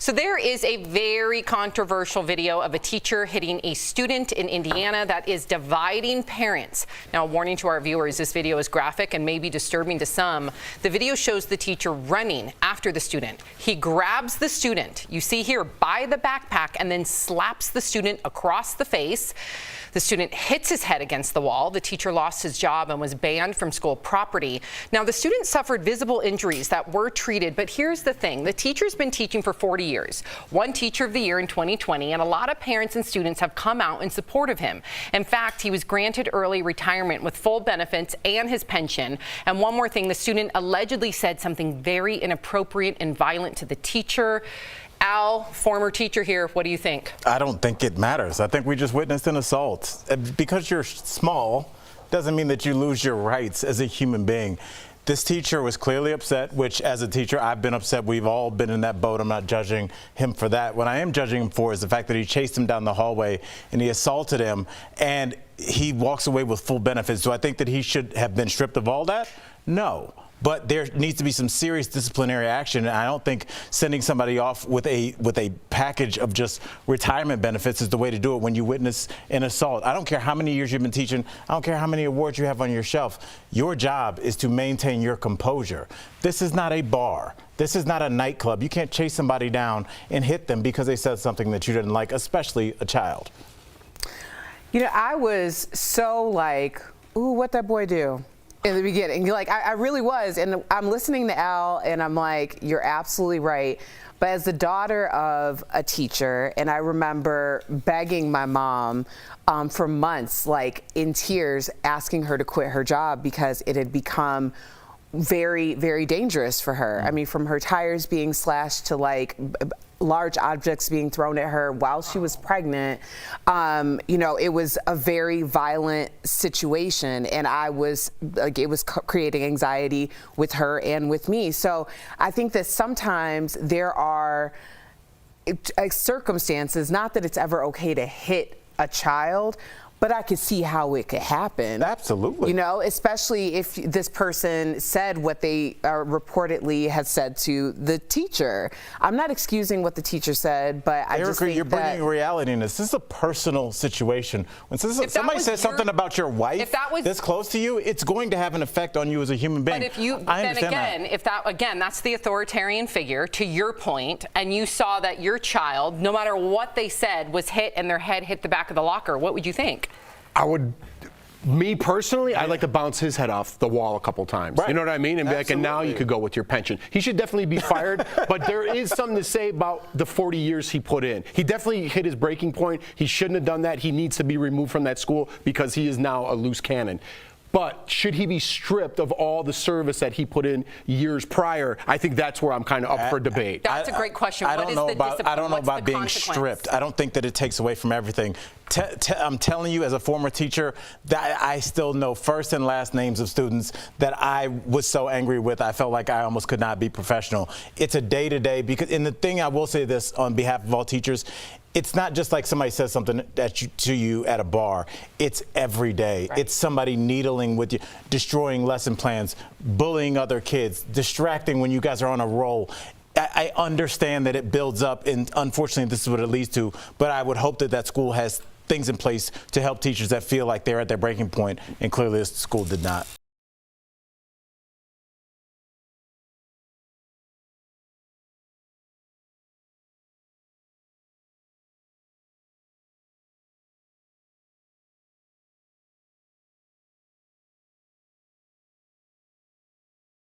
So there is a very controversial video of a teacher hitting a student in Indiana that is dividing parents. Now, a warning to our viewers, this video is graphic and may be disturbing to some. The video shows the teacher running after the student. He grabs the student, you see here, by the backpack and then slaps the student across the face. The student hits his head against the wall. The teacher lost his job and was banned from school property. Now, the student suffered visible injuries that were treated, but here's the thing. The teacher's been teaching for 40 years, won Teacher of the Year in 2020, and a lot of parents and students have come out in support of him. In fact, he was granted early retirement with full benefits and his pension. And one more thing, the student allegedly said something very inappropriate and violent to the teacher. Al, former teacher here, what do you think? I don't think it matters. I think we just witnessed an assault. Because you're small doesn't mean that you lose your rights as a human being. This teacher was clearly upset, which as a teacher, I've been upset. We've all been in that boat. I'm not judging him for that. What I am judging him for is the fact that he chased him down the hallway and he assaulted him and he walks away with full benefits. Do I think that he should have been stripped of all that? No. But there needs to be some serious disciplinary action. And I don't think sending somebody off with a package of just retirement benefits is the way to do it when you witness an assault. I don't care how many years you've been teaching. I don't care how many awards you have on your shelf. Your job is to maintain your composure. This is not a bar. This is not a nightclub. You can't chase somebody down and hit them because they said something that you didn't like, especially a child. You know, I was so like, ooh, what'd that boy do? In the beginning, like I really was, and I'm listening to Al, and I'm like, you're absolutely right. But as the daughter of a teacher, and I remember begging my mom for months, like in tears, asking her to quit her job because it had become very, very dangerous for her. I mean, from her tires being slashed to like large objects being thrown at her while she was pregnant. You know, it was a very violent situation, and I was like, it was creating anxiety with her and with me. So I think that sometimes there are circumstances, not that it's ever okay to hit a child, but I could see how it could happen. Absolutely. You know, especially if this person said what they reportedly had said to the teacher. I'm not excusing what the teacher said, but I just think you're bringing reality in this. This is a personal situation. When somebody says something about your wife that's close to you, it's going to have an effect on you as a human being. But if you, then again, if that, again, that's the authoritarian figure, to your point, and you saw that your child, no matter what they said, was hit and their head hit the back of the locker, what would you think? I would, me personally, I'd like to bounce his head off the wall a couple times. Right. You know what I mean? And be like, and now you could go with your pension. He should definitely be fired, but there is something to say about the 40 years he put in. He definitely hit his breaking point. He shouldn't have done that. He needs to be removed from that school because he is now a loose cannon. But should he be stripped of all the service that he put in years prior? I think that's where I'm kind of up for debate. That's a great question. I don't know about being stripped. I don't think that it takes away from everything. I'm telling you, as a former teacher, that I still know first and last names of students that I was so angry with, I felt like I almost could not be professional. It's a day-to-day, because, and the thing I will say this on behalf of all teachers, it's not just like somebody says something to you at a bar. It's every day. Right. It's somebody needling with you, destroying lesson plans, bullying other kids, distracting when you guys are on a roll. I understand that it builds up, and unfortunately this is what it leads to, but I would hope that that school has things in place to help teachers that feel like they're at their breaking point, and clearly this school did not.